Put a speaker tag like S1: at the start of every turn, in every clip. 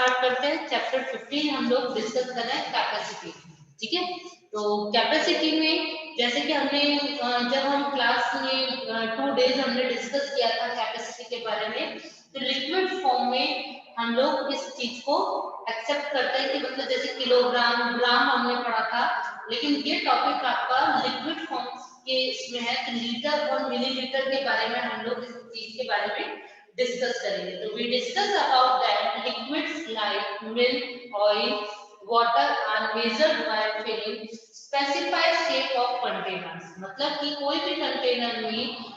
S1: Start करते हैं। Chapter 15 हम लोग डिस्कस कर रहे हैं कैपेसिटी। ठीक है, तो कैपेसिटी में जैसे कि हमने जब हम क्लास में 2 डेज हमने डिस्कस किया था कैपेसिटी के बारे में, तो लिक्विड फॉर्म में हम लोग इस चीज को एक्सेप्ट करते हैं कि मतलब जैसे किलोग्राम ग्राम हमने पढ़ा था, लेकिन ये टॉपिक आपका लिक्विड फॉर्म के इसमें है कि लीटर और मिलीलीटर के बारे में हम लोग इस चीज के बारे में डिस्कस करेंगे। तो we discuss about that liquids like milk, oil, water are measured by filling specified shape of containers. मतलब कि कोई भी कंटेनर में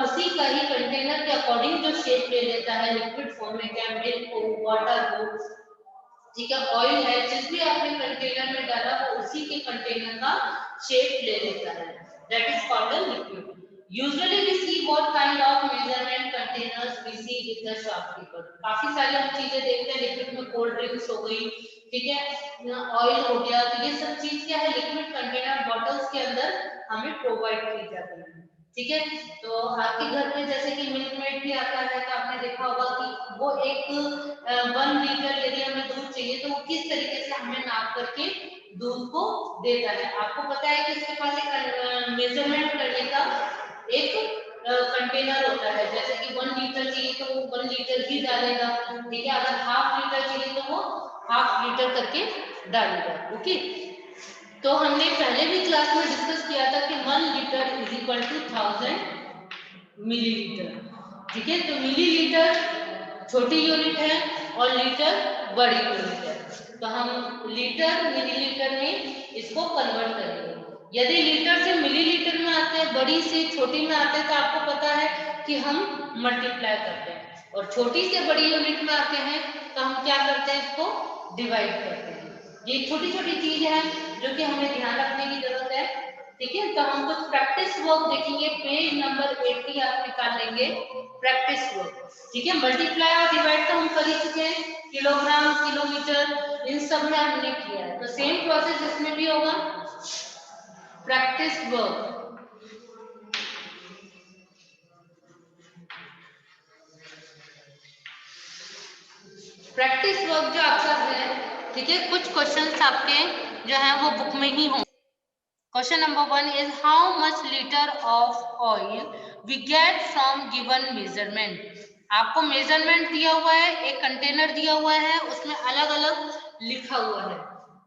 S1: उसी का ही कंटेनर के अकॉर्डिंग जो शेप ले लेता है लिक्विड फॉर्म में, क्या मिल्क हो, वाटर हो, ठीक है, ऑयल है, जिस भी आपने कंटेनर में डाला वो उसी के कंटेनर का शेप ले लेता है। That is called a liquid. Usually we see what kind of measurement containers we see with the shopkeeper। काफी सारी हम चीजें देखते हैं लिक्विड में, कोल्ड ड्रिंक्स हो गई, ठीक है, ऑयल हो गया, तो ये सब चीज क्या है लिक्विड कंटेनर बॉटल्स के अंदर हमें प्रोवाइड की जाती है। ठीक है, तो आपके घर में जैसे कि मिल्क मेड भी आता है, तो आपने देखा होगा कि वो एक 1 लीटर यदि हमें दूध चाहिए तो वो किस तरीके से हमें नाप करके दूध को देता है। आपको पता है कि इसके पास एक मेजरमेंट करने का एक कंटेनर होता है, जैसे कि 1 लीटर चाहिए तो वो 1 लीटर ही डालेगा, ठीक है, अगर हाफ लीटर चाहिए तो वो हाफ लीटर करके डालेगा। ओके, तो हमने पहले भी क्लास में डिस्कस किया था कि 1 litre is equal to 1000 millilitre. ठीक है, तो मिलीलीटर छोटी यूनिट है और लीटर बड़ी यूनिट है, तो हम लीटर मिलीलीटर में इसको कन्वर्ट करेंगे। यदि लीटर से मिलीलीटर में आते हैं, बड़ी से छोटी में आते हैं, तो आपको पता है कि हम मल्टीप्लाई करते हैं, और छोटी से बड़ी यूनिट में आते हैं तो हम क्या करते हैं, इसको डिवाइड करते हैं। ये छोटी छोटी चीज है जो कि हमें ध्यान रखने की जरूरत है। ठीक है, तो हम कुछ प्रैक्टिस वर्क देखेंगे, पेज नंबर 80 आप निकाल लेंगे, प्रैक्टिस वर्क। ठीक है, मल्टीप्लाई और डिवाइड तो हम कर ही चुके हैं, किलोग्राम, किलोमीटर, इन सब में हमने किया है, तो सेम प्रोसेस इसमें भी होगा, प्रैक्टिस वर्क। प्रैक्टिस वर्क जो आपका है, ठीक है, कुछ क्वेश्चंस आपके जो है वो बुक में ही होंगे। Question number 1 is how much liter of oil we get from given measurement। आपको मेजरमेंट दिया हुआ है, एक कंटेनर दिया हुआ है, उसमें अलग अलग लिखा हुआ है।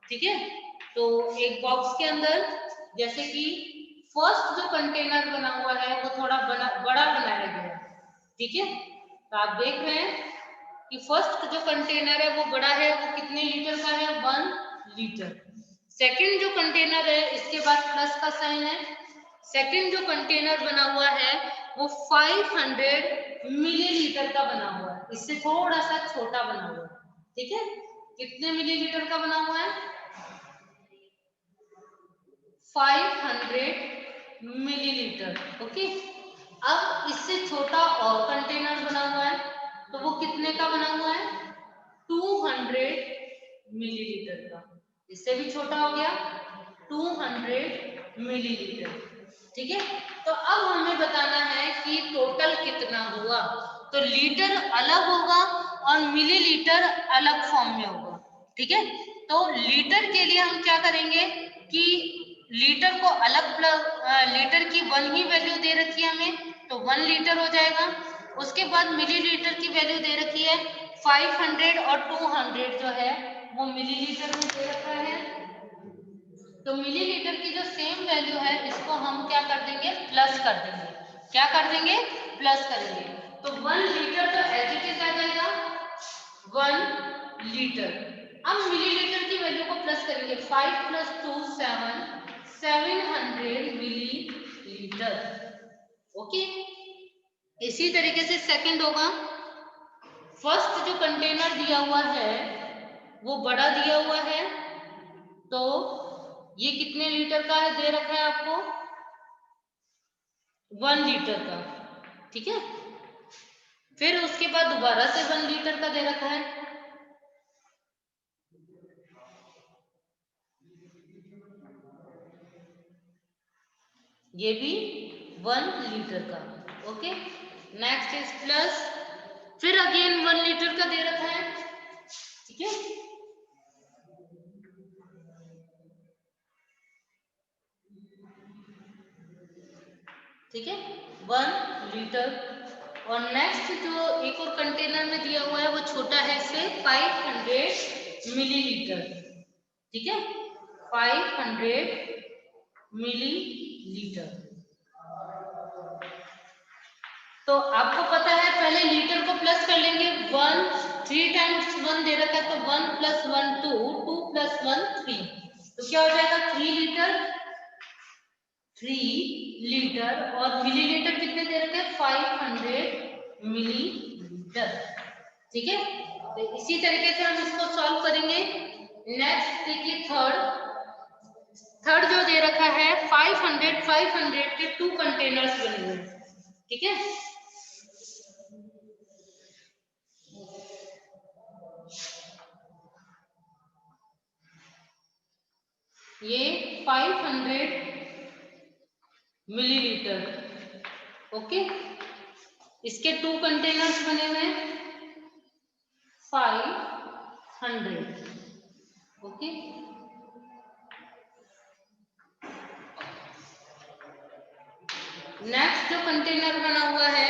S1: ठीक है, तो एक बॉक्स के अंदर जैसे कि फर्स्ट जो कंटेनर बना हुआ है वो थोड़ा बड़ा बनाया गया है। ठीक है, तो आप देख रहे हैं कि फर्स्ट जो कंटेनर है वो बड़ा है, वो कितने लीटर का है, 1 लीटर। सेकंड जो कंटेनर है, इसके बाद प्लस का साइन है, सेकंड जो कंटेनर बना हुआ है वो 500 मिलीलीटर का बना हुआ है, इससे थोड़ा सा छोटा बना हुआ है। ठीक है, कितने मिलीलीटर का बना हुआ है, 500 मिलीलीटर। ओके, अब इससे छोटा और कंटेनर बना हुआ है, तो वो कितने का बना हुआ है, 200 मिलीलीटर का। इससे भी छोटा हो गया 200 मिलीलीटर। ठीक है, तो अब हमें बताना है कि टोटल कितना हुआ, तो लीटर अलग होगा और मिलीलीटर अलग फॉर्म में होगा। ठीक है, तो लीटर के लिए हम क्या करेंगे कि लीटर को अलग लीटर की 1 ही वैल्यू दे रखी है हमें, तो 1 लीटर हो जाएगा। उसके बाद मिलीलीटर की वैल्यू दे रखी है 500 और 200 जो है वो मिलीलीटर में दे रखा है, तो मिलीलीटर की जो सेम वैल्यू है इसको हम क्या कर देंगे, प्लस कर देंगे। क्या कर देंगे, प्लस करेंगे, तो 1 लीटर तो एज इट इज आ जाएगा 1 लीटर। अब मिलीलीटर की वैल्यू को प्लस करेंगे, 5 + 2 7, 700 मिलीलीटर। ओके, इसी तरीके से सेकंड होगा, फर्स्ट जो कंटेनर दिया हुआ है वो बड़ा दिया हुआ है, तो ये कितने लीटर का है दे रखा है आपको, 1 लीटर का। ठीक है, फिर उसके बाद दोबारा से 1 लीटर का दे रखा है, ये भी 1 लीटर का। ओके, नेक्स्ट इज प्लस, फिर अगेन 1 लीटर का दे रखा है। ठीक है, ठीक है, 1 लीटर। और नेक्स्ट जो एक और कंटेनर में दिया हुआ है वो छोटा है, इससे 500 मिलीलीटर। ठीक है, 500 मिलीलीटर। तो आपको पता है, पहले लीटर को प्लस कर लेंगे। 1 3 टाइम्स 1 दे रखा है, तो 1 + 1 2, 2 + 1 3, तो क्या हो जाएगा 3 लीटर। 3 लीटर। और मिलीलीटर कितने दे रखे हैं, 500 मिलीलीटर। ठीक है, तो इसी तरीके से हम इसको सॉल्व करेंगे। नेक्स्ट देखिए, थर्ड जो दे रखा है 500 के 2 कंटेनर्स बने हुए हैं। ठीक है, ये 500 मिलीलीटर। ओके, इसके 2 कंटेनर्स बने हुए हैं 500। ओके, नेक्स्ट जो कंटेनर बना हुआ है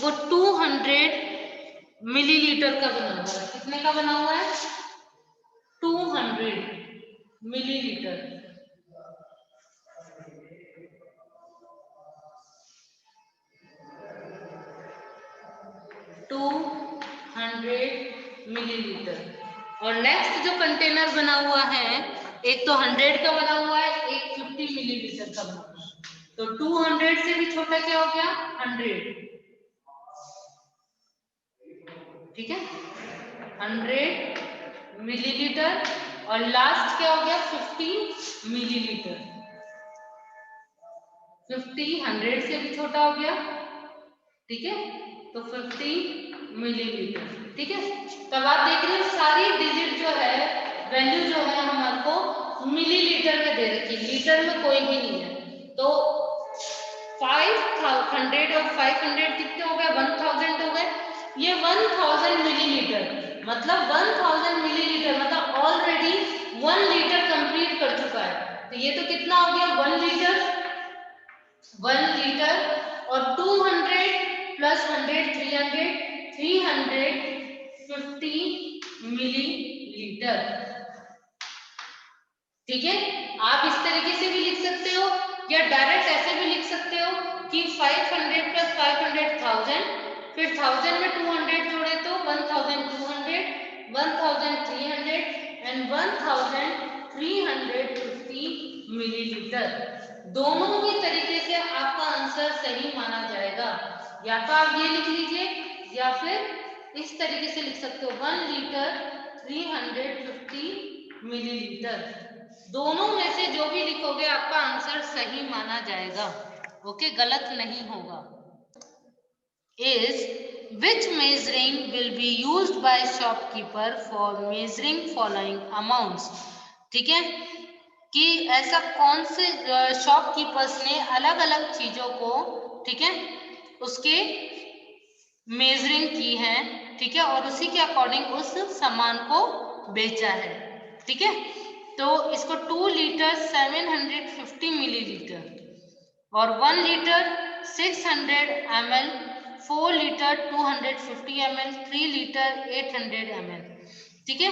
S1: वो 200 मिलीलीटर का बना हुआ है। कितने का बना हुआ है, 200 मिलीलीटर। 200 मिलीलीटर। और नेक्स्ट जो कंटेनर बना हुआ है, एक तो 100 का बना हुआ है, एक 50 मिलीलीटर का बना हुआ है। तो 200 से भी छोटा क्या हो गया, 100। ठीक है, 100 मिलीलीटर। और लास्ट क्या हो गया, 50 मिलीलीटर। 50 100 से भी छोटा हो गया। ठीक है, तो 50 मिलीलीटर। ठीक है, तब आप देख रहे हो सारी डिजिट जो है, वैल्यू जो है हमारे को मिलीलीटर में दे रखी है, लीटर में कोई भी नहीं है। तो 500 और 500 कितने हो गए, 1000 हो गए। ये 1000 मिलीलीटर मतलब 1000 मिलीलीटर मतलब ऑलरेडी 1 लीटर कंप्लीट कर चुका है। तो ये तो कितना हो गया, 1 लीटर। 1 लीटर और 200 प्लस 100 300, 350 मिलीलीटर। ठीक है, आप इस तरीके से भी लिख सकते हो या डायरेक्ट ऐसे भी लिख सकते हो कि 500 प्लस 500 1000, फिर 1000 में 200 जोड़े तो 1200, 1300 एंड 1350 मिलीलीटर। दोनों ही तरीके से आपका आंसर सही माना जाएगा। या तो आप ये लिख लीजिए या फिर इस तरीके से लिख सकते हो, 1 लीटर 350 मिलीलीटर। दोनों में से जो भी लिखोगे आपका आंसर सही माना जाएगा। ओके, गलत नहीं होगा। is which measuring will be used by shopkeeper for measuring following amounts। ठीक है, कि ऐसा कौन से शॉपकीपर्स ने अलग अलग चीजों को, ठीक है, उसके मेजरिंग की है। ठीक है, और उसी के अकॉर्डिंग उस सामान को बेचा है। ठीक है, तो इसको 2 लीटर 750 मिलीलीटर और 1 litre 600 ml, 4 litre 250 ml, 3 litre 800 ml। ठीक है,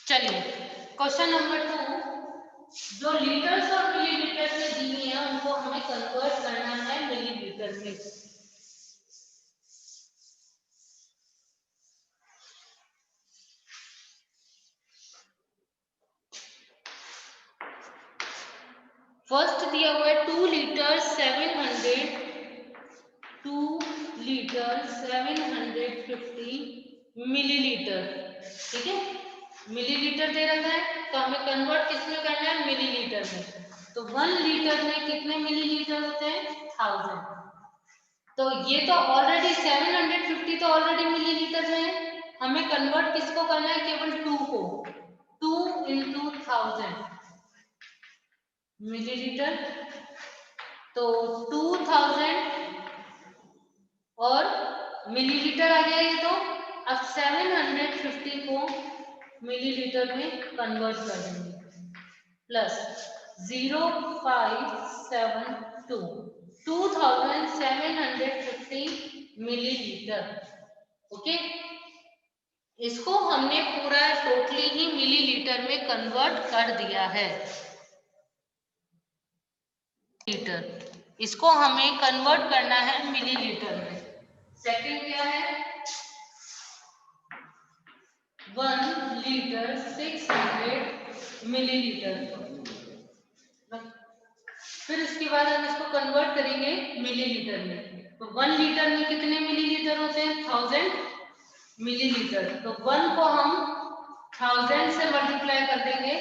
S1: चलिए क्वेश्चन नंबर 2, जो लीटर्स और मिलीलीटर में दी है उनको हमें कन्वर्ट करना है मिलीलीटर में। फर्स्ट दिया हुआ है 2 लीटर 700, 2 लीटर 750 मिलीलीटर। ठीक है, मिलीलीटर दे रखा है तो हमें कन्वर्ट किसमें करना है, मिलीलीटर में। तो 1 लीटर में कितने मिलीलीटर होते हैं, 1000। तो ये तो ऑलरेडी 750 तो ऑलरेडी मिलीलीटर में है, हमें कन्वर्ट किसको करना है, केवल 2 को। 2 इंटू 1000 मिलीलीटर, तो 2000 और मिलीलीटर आ गया ये तो अब 750 को मिलीलीटर में कन्वर्ट कर देंगे, प्लस 0572 2750 मिलीलीटर। ओके, इसको हमने पूरा टोटली ही मिलीलीटर में कन्वर्ट कर दिया है। लीटर, इसको हमें कन्वर्ट करना है मिलीलीटर में। सेकंड क्या है, 1 लीटर 600 मिलीलीटर। फिर इसके बाद हम इसको कन्वर्ट करेंगे मिलीलीटर में। तो 1 लीटर में कितने मिलीलीटर होते हैं, 1000 मिलीलीटर। तो 1 को हम 1000 से मल्टीप्लाई कर देंगे,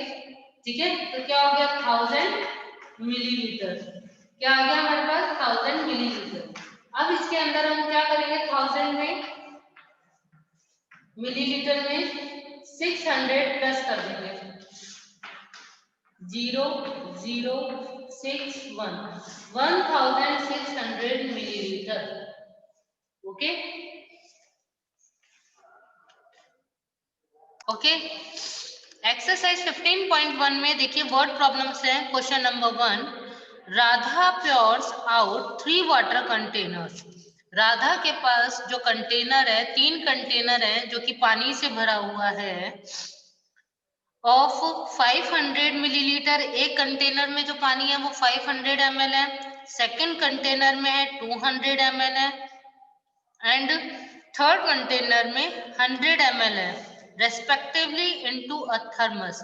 S1: ठीक है। तो क्या हो गया, 1000 मिलीलीटर। क्या आ गया हमारे पास, 1000 मिलीलीटर। अब इसके अंदर हम क्या करेंगे, 1000 में मिलीलीटर में 600 प्लस कर देंगे, 0061 1600 मिलीलीटर। Okay okay. एक्सरसाइज 15.1 में देखिए वर्ड प्रॉब्लम्स है। Question number 1, Radha pours out 3 water containers. Radha के पास जो कंटेनर है, 3 कंटेनर है जो कि पानी से भरा हुआ है, ऑफ 500 मिलीलीटर। एक कंटेनर में जो पानी है वो 500 ml है, सेकंड कंटेनर में है 200 ml है, एंड थर्ड कंटेनर में 100 ml है, रेस्पेक्टिवली इनटू अ थर्मस।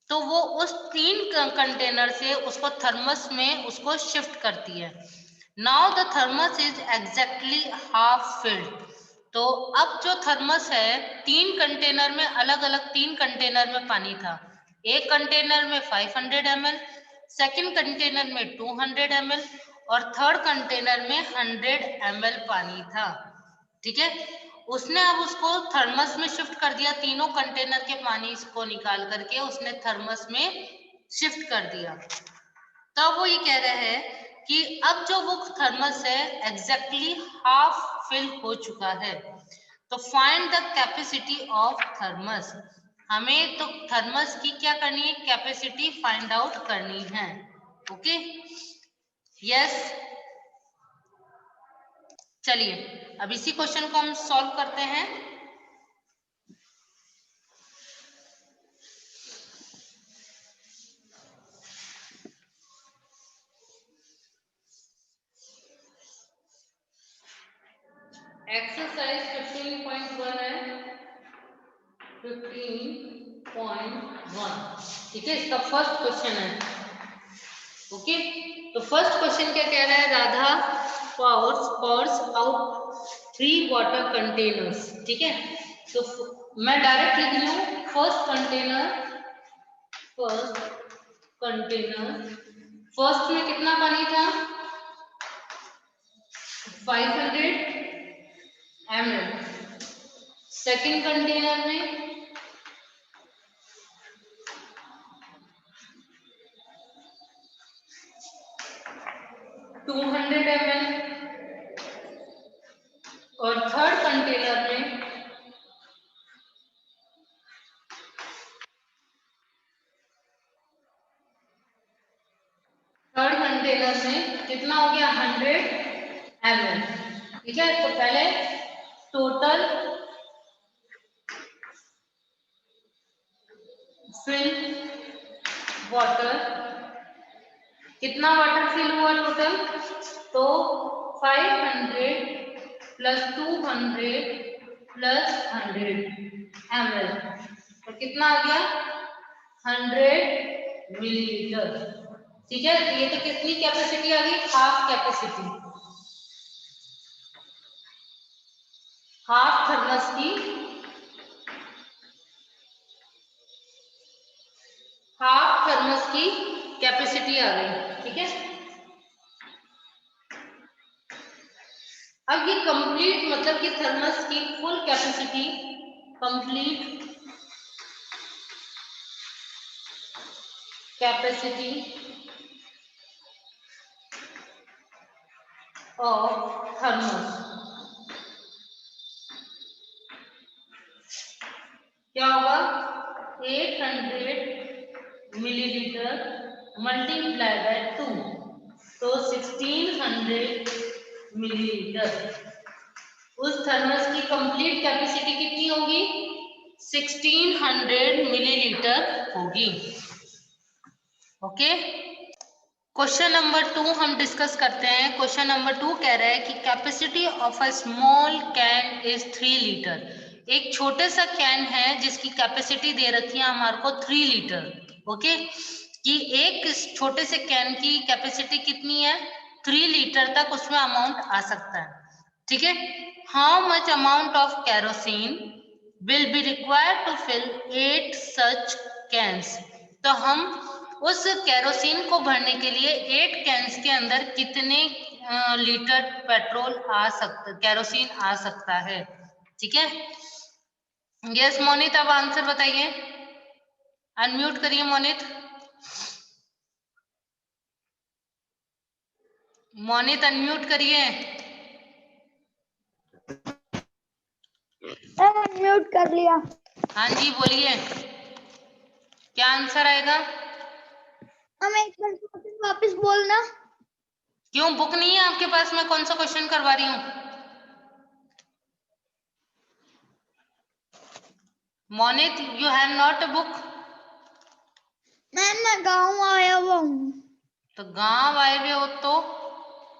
S1: तो वो उस 3 कंटेनर से उसको थर्मस में उसको शिफ्ट करती है। Now the thermos is exactly half filled. तो अब जो थर्मस है, 3 कंटेनर में अलग अलग 3 कंटेनर में पानी था। एक कंटेनर में 500 ml, सेकंड कंटेनर में 200 ml और थर्ड कंटेनर में 100 ml पानी था, ठीक है। उसने अब उसको थर्मस में शिफ्ट कर दिया, तीनों कंटेनर के पानी को निकाल करके उसने थर्मस में शिफ्ट कर दिया। तब वो ये कह रहे हैं कि अब जो वो थर्मस है एग्जैक्टली हाफ फिल हो चुका है। तो find the capacity of thermos. हमें तो थर्मस की क्या करनी है, कैपेसिटी फाइंड आउट करनी है। Okay, yes. चलिए अब इसी क्वेश्चन को हम सॉल्व करते हैं। एक्सरसाइज 15.1 है, 15.1, ठीक है। इसका फर्स्ट क्वेश्चन है। ओके, तो फर्स्ट क्वेश्चन क्या कह रहा है, Radha pours out 3 water containers, ठीक है। तो मैं डायरेक्ट लिख रही हूँ, फर्स्ट कंटेनर, फर्स्ट में कितना पानी था, 500 ml। सेकंड कंटेनर में 200 ml और थर्ड कंटेनर में 100 कितना हो गया, 100 ml, ठीक है। तो पहले टोटल फिल वाटर, कितना वाटर फिल हुआ टोटल, तो 500 प्लस 200 प्लस 100 ml, तो कितना आ गया, 100 मिलीलीटर, ठीक है। तो ये तो कितनी कैपेसिटी आ गई, हाफ कैपेसिटी, हाफ थर्मस की कैपेसिटी आ गई, ठीक है। अब ये कंप्लीट मतलब कि थर्मस की full capacity, complete capacity of thermos क्या होगा 800 मिलीलीटर मल्टीप्लाई बाय 2, तो 1600 मिलीलीटर। उस थर्मस की कंप्लीट कैपेसिटी कितनी होगी? 1600 मिलीलीटर होगी। ओके, क्वेश्चन नंबर 2 हम डिस्कस करते हैं। क्वेश्चन नंबर 2 कह रहा है कि capacity of a small can is 3 litre. एक छोटे सा कैन है जिसकी कैपेसिटी दे रखी है हमारे को 3 लीटर। ओके, कि एक छोटे से कैन की कैपेसिटी कितनी है? 3 लीटर तक उसमें अमाउंट आ सकता है। ठीक है, how much amount of kerosene will be required to fill 8 such cans. तो हम उस कैरोसिन को भरने के लिए 8 कैन्स के अंदर कितने लीटर पेट्रोल आ सकता, कैरोसिन आ सकता है। ठीक है, यस मोनित, अब आंसर बताइए। अनम्यूट करिए मोनित। मोनित अनम्यूट करिए।
S2: अनम्यूट कर लिया।
S1: हाँ जी बोलिए, क्या आंसर आएगा?
S2: हम एक बार वापस बोलना।
S1: क्यों, बुक नहीं है आपके पास? मैं कौन सा क्वेश्चन करवा रही हूँ? Monit, you have not a book?
S2: Ma'am मैं गाँव आया हुआ हूँ।
S1: तो गांव आए हुए हो तो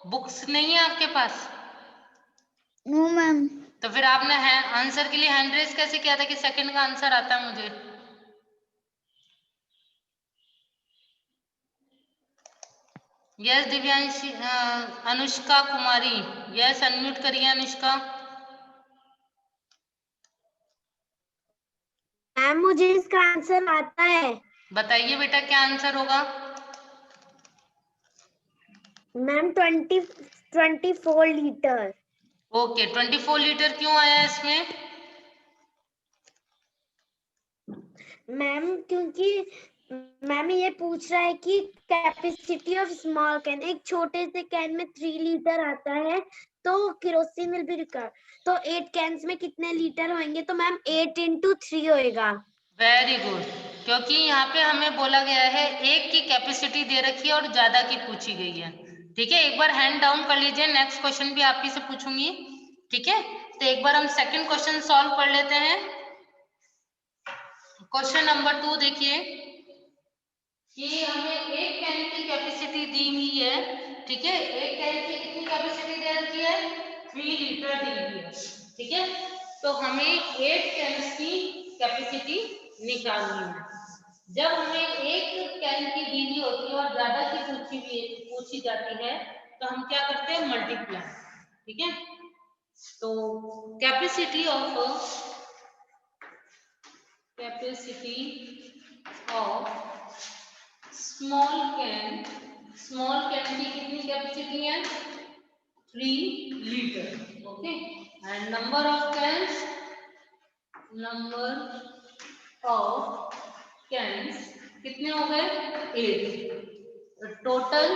S1: बुक्स नहीं है आपके पास?
S2: No ma'am.
S1: तो फिर आपने आंसर के लिए हैंड रेस कैसे किया था कि सेकंड का आंसर आता है मुझे? यस दिव्यांशी, अनुष्का कुमारी, यस अनम्यूट करिए अनुष्का।
S2: मैम मुझे इसका आंसर आता है।
S1: बताइए बेटा, क्या आंसर होगा?
S2: Ma'am 24 litre.
S1: ओके, 24 लीटर क्यों आया इसमें?
S2: मैम क्योंकि मैम ये पूछ रहा है कि कैपेसिटी ऑफ स्मॉल कैन, एक छोटे से कैन में 3 लीटर आता है, तो केरोसिन विल बी रिक्वायर्ड, तो 8 कैन्स में कितने लीटर होंगे? तो मैम 8 × 3 होएगा।
S1: वेरी गुड, क्योंकि यहाँ पे हमें बोला गया है एक की कैपेसिटी दे रखी है और ज्यादा की पूछी गई है। ठीक है, एक बार हैंड डाउन कर लीजिए, नेक्स्ट क्वेश्चन भी आप ही से पूछूंगी। ठीक है, तो एक बार हम सेकंड क्वेश्चन सॉल्व कर लेते हैं। क्वेश्चन नंबर 2 देखिए कि हमें एक कैन की कैपेसिटी दी हुई है। ठीक है, एक कैन की कितनी कैपेसिटी दे रखी है? 3 लीटर दी हुई है। ठीक है, तो हमें 8 कैन्स की कैपेसिटी निकालनी है। जब हमें एक कैन की दी हुई होती है और ज्यादा की पूछी जाती है तो हम क्या करते हैं? मल्टीप्लाई। ठीक है, तो कैपेसिटी ऑफ स्मॉल कैन की कितनी कैपेसिटी है? 3 litre. Okay, and number of cans कितने हो गए? 8। टोटल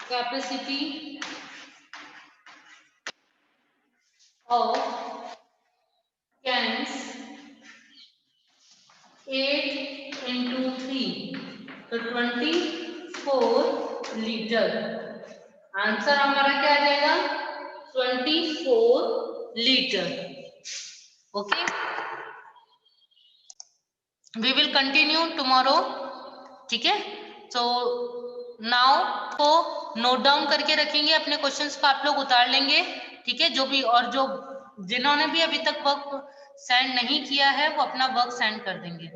S1: कैपेसिटी ऑफ कैन्स 8 × 3, तो 24 लीटर। आंसर हमारा क्या आ जाएगा? 24 litre. Okay, we will continue tomorrow. ठीक है, सो नाउ को नोट डाउन करके रखेंगे, अपने क्वेश्चंस को आप लोग उतार लेंगे। ठीक है, जो भी और जो जिन्होंने भी अभी तक वर्क सेंड नहीं किया है वो अपना वर्क सेंड कर देंगे।